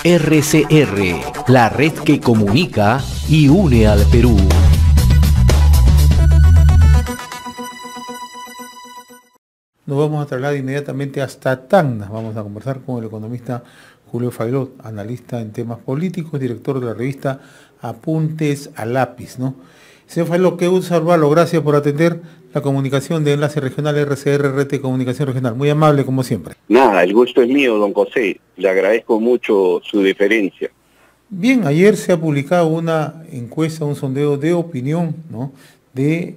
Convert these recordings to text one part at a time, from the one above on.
RCR, la red que comunica y une al Perú. Nos vamos a trasladar inmediatamente hasta Tacna. Vamos a conversar con el economista Julio Failot, analista en temas políticos, director de la revista Apuntes a Lápiz, ¿no? Señor Failot, qué gusto saludarlo. Gracias por atender la comunicación de Enlace Regional RCR, Red de Comunicación Regional. Muy amable, como siempre. Nada, el gusto es mío, don José. Le agradezco mucho su deferencia. Bien, ayer se ha publicado una encuesta, un sondeo de opinión, ¿no?, de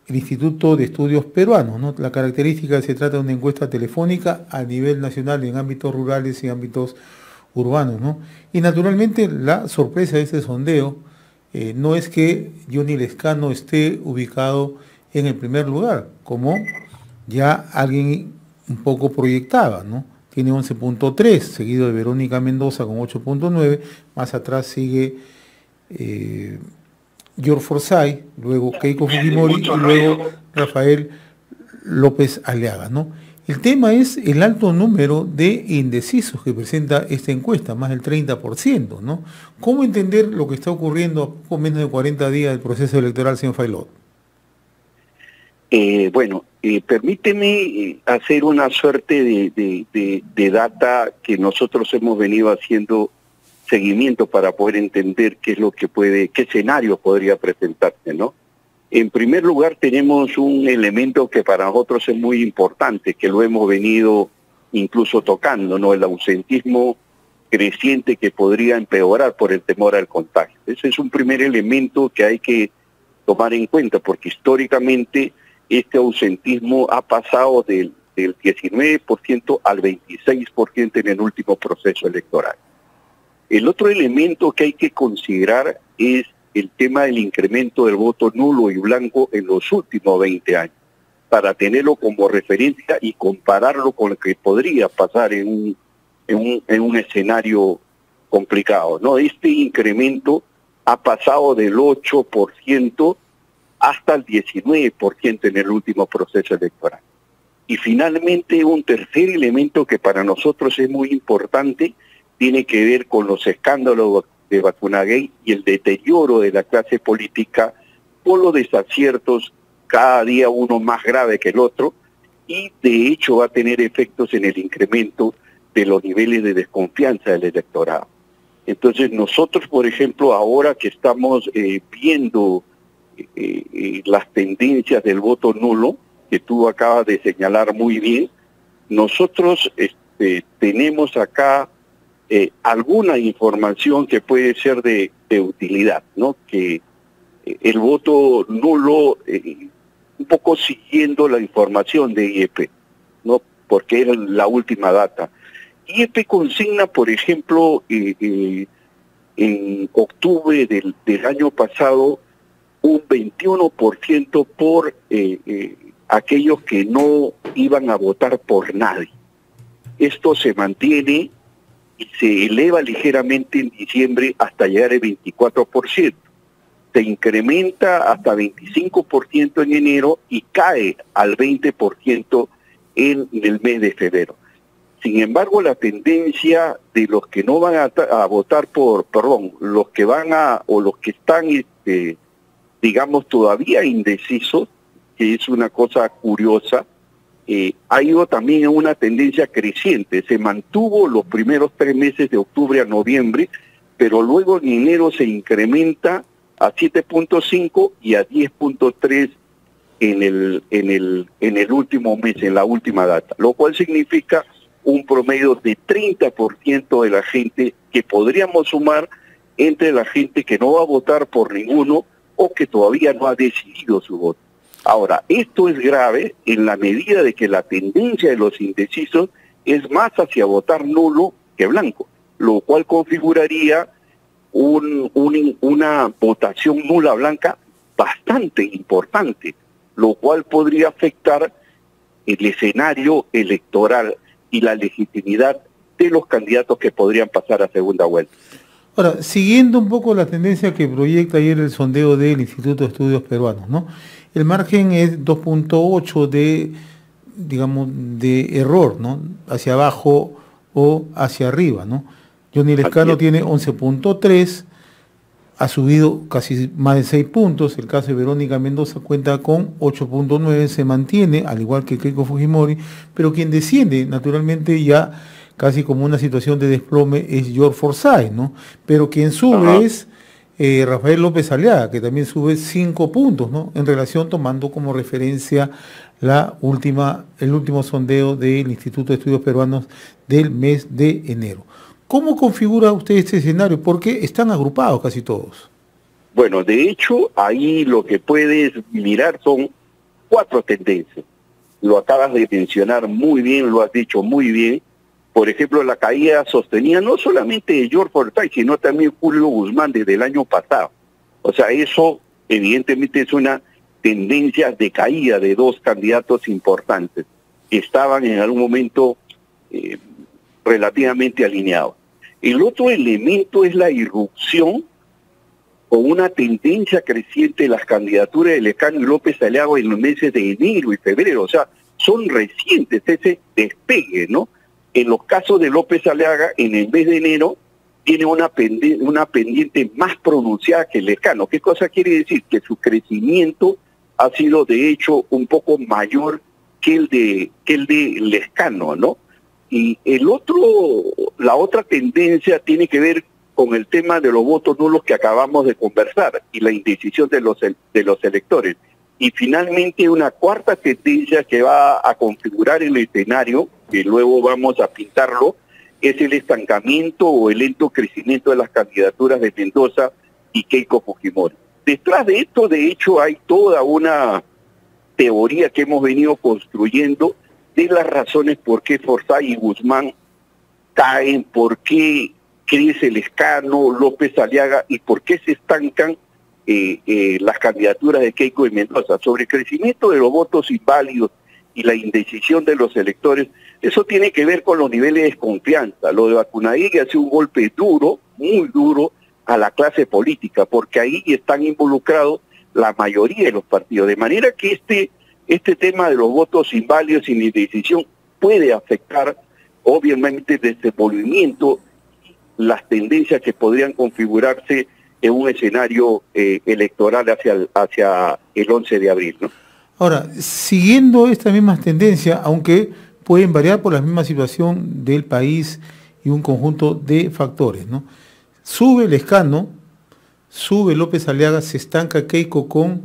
el Instituto de Estudios Peruanos, ¿no? La característica se trata de una encuesta telefónica a nivel nacional en ámbitos rurales y ámbitos urbanos, ¿no? Y naturalmente la sorpresa de este sondeo no es que Johnny Lezcano esté ubicado en el primer lugar, como ya alguien un poco proyectaba, ¿no? Tiene 11.3, seguido de Verónica Mendoza con 8.9, más atrás sigue George Forsyth, luego Keiko Fujimori y luego Rafael López Aliaga, ¿no? El tema es el alto número de indecisos que presenta esta encuesta, más del 30%, ¿no? ¿Cómo entender lo que está ocurriendo a poco menos de 40 días del proceso electoral, señor Failot? Permíteme hacer una suerte de data que nosotros hemos venido haciendo seguimiento para poder entender qué escenarios podría presentarse, ¿no? En primer lugar, tenemos un elemento que para nosotros es muy importante, que lo hemos venido incluso tocando, ¿no? El ausentismo creciente que podría empeorar por el temor al contagio. Ese es un primer elemento que hay que tomar en cuenta, porque históricamente este ausentismo ha pasado del 19% al 26% en el último proceso electoral. El otro elemento que hay que considerar es el tema del incremento del voto nulo y blanco en los últimos 20 años, para tenerlo como referencia y compararlo con lo que podría pasar en un escenario complicado, ¿no? Este incremento ha pasado del 8% hasta el 19% en el último proceso electoral. Y finalmente, un tercer elemento que para nosotros es muy importante tiene que ver con los escándalos de Vacunagate y el deterioro de la clase política por los desaciertos, cada día uno más grave que el otro, y de hecho va a tener efectos en el incremento de los niveles de desconfianza del electorado. Entonces nosotros, por ejemplo, ahora que estamos viendo las tendencias del voto nulo, que tú acabas de señalar muy bien, nosotros tenemos acá alguna información que puede ser de utilidad, ¿no? Que el voto nulo, un poco siguiendo la información de IEP, ¿no? Porque era la última data. IEP consigna, por ejemplo, en octubre del año pasado, un 21% por aquellos que no iban a votar por nadie. Esto se mantiene y se eleva ligeramente en diciembre hasta llegar al 24%. Se incrementa hasta 25% en enero y cae al 20% en el mes de febrero. Sin embargo, la tendencia de los que no van a votar los que van o los que están, digamos, todavía indecisos, que es una cosa curiosa, ha ido también en una tendencia creciente. Se mantuvo los primeros 3 meses de octubre a noviembre, pero luego en enero se incrementa a 7.5 y a 10.3 en el último mes, en la última data, lo cual significa un promedio de 30% de la gente que podríamos sumar entre la gente que no va a votar por ninguno o que todavía no ha decidido su voto. Ahora, esto es grave en la medida de que la tendencia de los indecisos es más hacia votar nulo que blanco, lo cual configuraría una votación nula blanca bastante importante, lo cual podría afectar el escenario electoral y la legitimidad de los candidatos que podrían pasar a segunda vuelta. Ahora, siguiendo un poco la tendencia que proyecta ayer el sondeo del Instituto de Estudios Peruanos, ¿no? El margen es 2.8 de error, ¿no? Hacia abajo o hacia arriba, ¿no? Johnny Lescano tiene 11.3, ha subido casi más de 6 puntos. El caso de Verónica Mendoza cuenta con 8.9, se mantiene, al igual que Keiko Fujimori, pero quien desciende, naturalmente, ya casi como una situación de desplome, es George Forsyth, ¿no? Pero quien sube es Rafael López Aliaga, que también sube 5 puntos, ¿no? En relación, tomando como referencia el último sondeo del Instituto de Estudios Peruanos del mes de enero. ¿Cómo configura usted este escenario? Porque están agrupados casi todos. Bueno, de hecho, ahí lo que puedes mirar son 4 tendencias. Lo acabas de mencionar muy bien, lo has dicho muy bien. Por ejemplo, la caída sostenida no solamente de George Forsyth, sino también Julio Guzmán desde el año pasado. O sea, eso evidentemente es una tendencia de caída de 2 candidatos importantes que estaban en algún momento relativamente alineados. El otro elemento es la irrupción con una tendencia creciente de las candidaturas de Lescano y López Aliaga en los meses de enero y febrero. O sea, son recientes ese despegue, ¿no? En los casos de López Aliaga, en el mes de enero, tiene una pendiente más pronunciada que el Lescano. ¿Qué cosa quiere decir? Que su crecimiento ha sido, de hecho, un poco mayor que el de Lescano, ¿no? Y la otra tendencia tiene que ver con el tema de los votos nulos que acabamos de conversar y la indecisión de los electores. Y finalmente una cuarta tendencia que va a configurar el escenario, que luego vamos a pintarlo, es el estancamiento o el lento crecimiento de las candidaturas de Mendoza y Keiko Fujimori. Detrás de esto, de hecho, hay toda una teoría que hemos venido construyendo de las razones por qué Forsyth y Guzmán caen, por qué crece Lescano, López Aliaga y por qué se estancan las candidaturas de Keiko y Mendoza. Sobre el crecimiento de los votos inválidos y la indecisión de los electores, eso tiene que ver con los niveles de desconfianza. Lo de Vacunagui hace un golpe duro, muy duro, a la clase política, porque ahí están involucrados la mayoría de los partidos. De manera que este tema de los votos inválidos y la indecisión puede afectar, obviamente, desde el movimiento, las tendencias que podrían configurarse en un escenario electoral hacia el 11 de abril, ¿no? Ahora, siguiendo estas mismas tendencias, aunque pueden variar por la misma situación del país y un conjunto de factores, ¿no? Sube Lescano, sube López Aliaga, se estanca Keiko con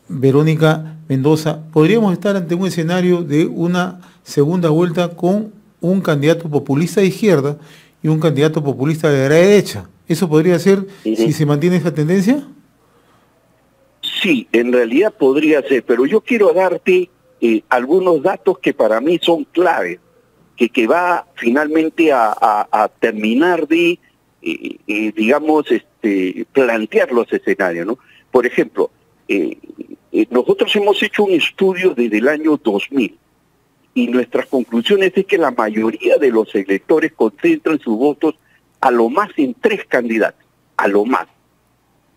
Verónica Mendoza. Podríamos estar ante un escenario de una segunda vuelta con un candidato populista de izquierda y un candidato populista de la derecha. ¿Eso podría ser si se mantiene esa tendencia? Sí, en realidad podría ser, pero yo quiero darte algunos datos que para mí son claves, que va finalmente a terminar de, digamos, plantear los escenarios, ¿no? Por ejemplo, nosotros hemos hecho un estudio desde el año 2000 y nuestras conclusiones es que la mayoría de los electores concentran sus votos a lo más en 3 candidatos, a lo más.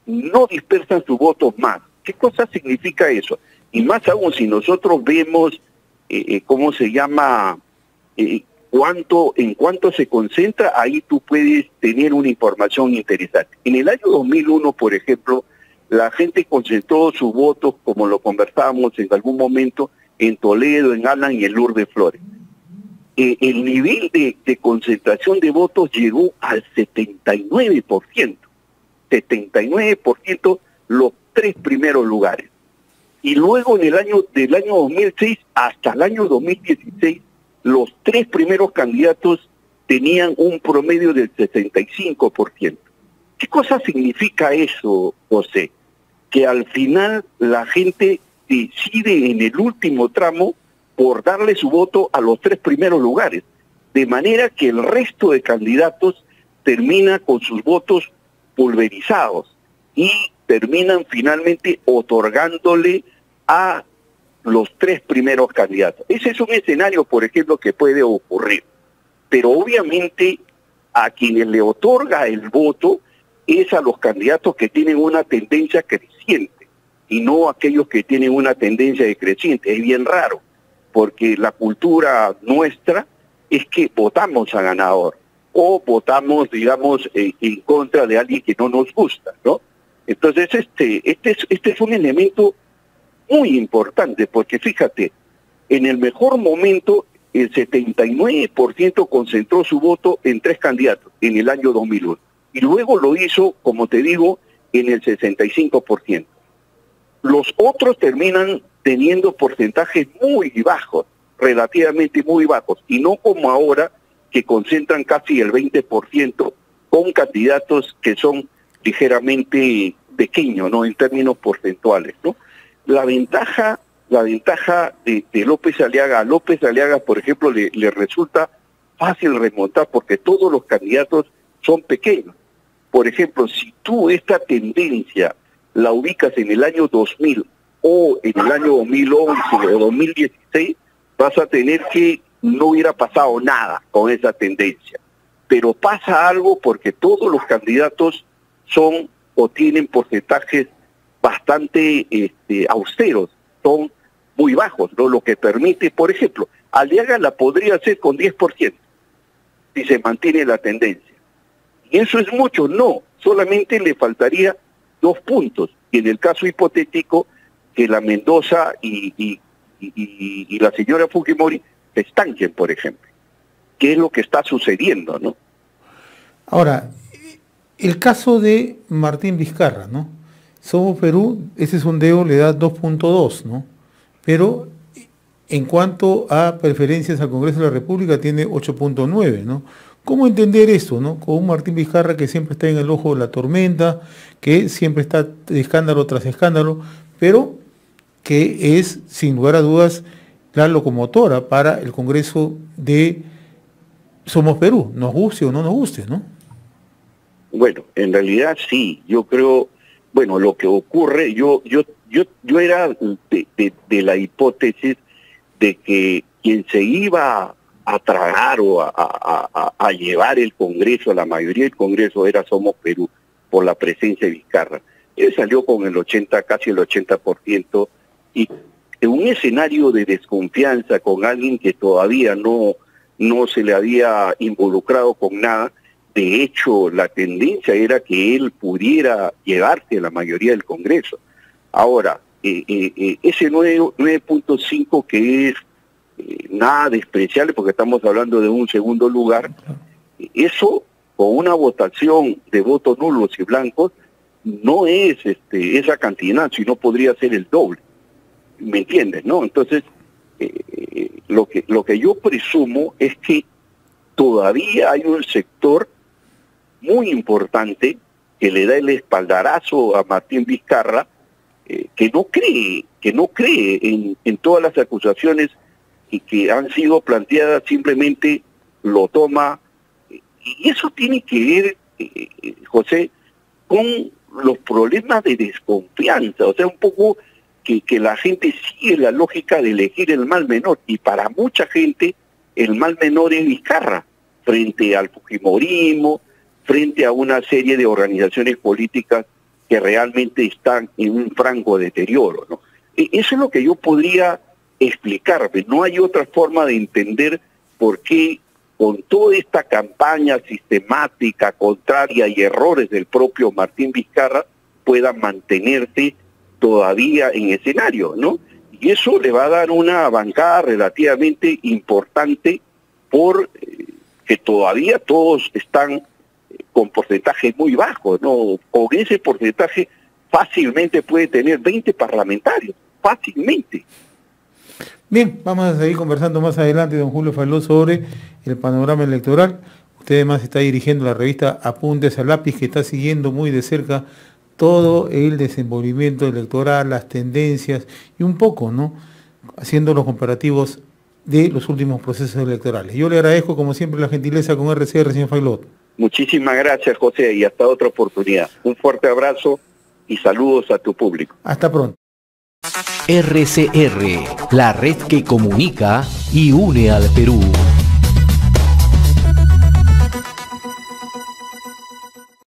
No dispersan sus votos más. ¿Qué cosa significa eso? Y más aún, si nosotros vemos, ¿cómo se llama? En cuánto se concentra, ahí tú puedes tener una información interesante. En el año 2001, por ejemplo, la gente concentró sus votos, como lo conversábamos en algún momento, en Toledo, en Alan y en Lourdes Flores. El nivel de concentración de votos llegó al 79%. 79% los 3 primeros lugares. Y luego del año 2006 hasta el año 2016, los 3 primeros candidatos tenían un promedio del 65%. ¿Qué cosa significa eso, José? Que al final la gente decide en el último tramo por darle su voto a los 3 primeros lugares, de manera que el resto de candidatos termina con sus votos pulverizados y terminan finalmente otorgándole a los 3 primeros candidatos. Ese es un escenario, por ejemplo, que puede ocurrir, pero obviamente a quienes le otorga el voto es a los candidatos que tienen una tendencia creciente y no a aquellos que tienen una tendencia decreciente. Es bien raro, porque la cultura nuestra es que votamos a ganador. o votamos, digamos, en contra de alguien que no nos gusta, ¿no? Entonces, este es un elemento muy importante, porque fíjate, en el mejor momento, el 79% concentró su voto en 3 candidatos en el año 2001. Y luego lo hizo, como te digo, en el 65%. Los otros terminan teniendo porcentajes muy bajos, relativamente muy bajos, y no como ahora, que concentran casi el 20% con candidatos que son ligeramente pequeños, ¿no? En términos porcentuales, ¿no? La ventaja de López Aliaga, a López Aliaga, por ejemplo, le resulta fácil remontar porque todos los candidatos son pequeños. Por ejemplo, si tú esta tendencia la ubicas en el año 2000 o en el año 2011 o 2016, vas a tener que no hubiera pasado nada con esa tendencia. Pero pasa algo porque todos los candidatos son o tienen porcentajes bastante austeros, son muy bajos, ¿no? Lo que permite, por ejemplo, Aliaga la podría hacer con 10%, si se mantiene la tendencia. ¿Y eso es mucho? No, solamente le faltaría 2 puntos, y en el caso hipotético, que la Mendoza y la señora Fujimori se estanquen, por ejemplo, que es lo que está sucediendo, ¿no? Ahora, el caso de Martín Vizcarra, ¿no? Somos Perú, ese sondeo le da 2.2, ¿no? Pero en cuanto a preferencias al Congreso de la República tiene 8.9, ¿no? ¿Cómo entender esto, no? Con un Martín Vizcarra que siempre está en el ojo de la tormenta, que siempre está de escándalo tras escándalo, pero que es, sin lugar a dudas, la locomotora para el Congreso de Somos Perú, nos guste o no nos guste, ¿no? Bueno, en realidad sí, yo creo, bueno, lo que ocurre, yo era de la hipótesis de que quien se iba a tragar o a llevar el Congreso, la mayoría del Congreso era Somos Perú, por la presencia de Vizcarra. Él salió con el 80, casi el 80%, y en un escenario de desconfianza con alguien que todavía no se le había involucrado con nada. De hecho, la tendencia era que él pudiera llevarse la mayoría del Congreso. Ahora, ese 9.5 que es nada despreciable, porque estamos hablando de un segundo lugar, eso con una votación de votos nulos y blancos no es esa cantidad, sino podría ser el doble. ¿Me entiendes, no? Entonces, lo que yo presumo es que todavía hay un sector muy importante que le da el espaldarazo a Martín Vizcarra, que no cree en todas las acusaciones y que han sido planteadas, simplemente lo toma. Y eso tiene que ver, José, con los problemas de desconfianza, o sea, un poco que la gente sigue la lógica de elegir el mal menor, y para mucha gente el mal menor es Vizcarra, frente al fujimorismo, frente a una serie de organizaciones políticas que realmente están en un franco deterioro, ¿no? Eso es lo que yo podría explicarme. No hay otra forma de entender por qué, con toda esta campaña sistemática, contraria y errores del propio Martín Vizcarra, pueda mantenerse todavía en escenario, ¿no? Y eso le va a dar una bancada relativamente importante, por que todavía todos están con porcentajes muy bajos, ¿no? Con ese porcentaje fácilmente puede tener 20 parlamentarios, fácilmente. Bien, vamos a seguir conversando más adelante, don Julio Faló, sobre el panorama electoral. Usted además está dirigiendo la revista Apuntes a Lápiz, que está siguiendo muy de cerca todo el desenvolvimiento electoral, las tendencias y un poco, ¿no?, haciendo los comparativos de los últimos procesos electorales. Yo le agradezco, como siempre, la gentileza con RCR, señor Failot. Muchísimas gracias, José, y hasta otra oportunidad. Un fuerte abrazo y saludos a tu público. Hasta pronto. RCR, la red que comunica y une al Perú.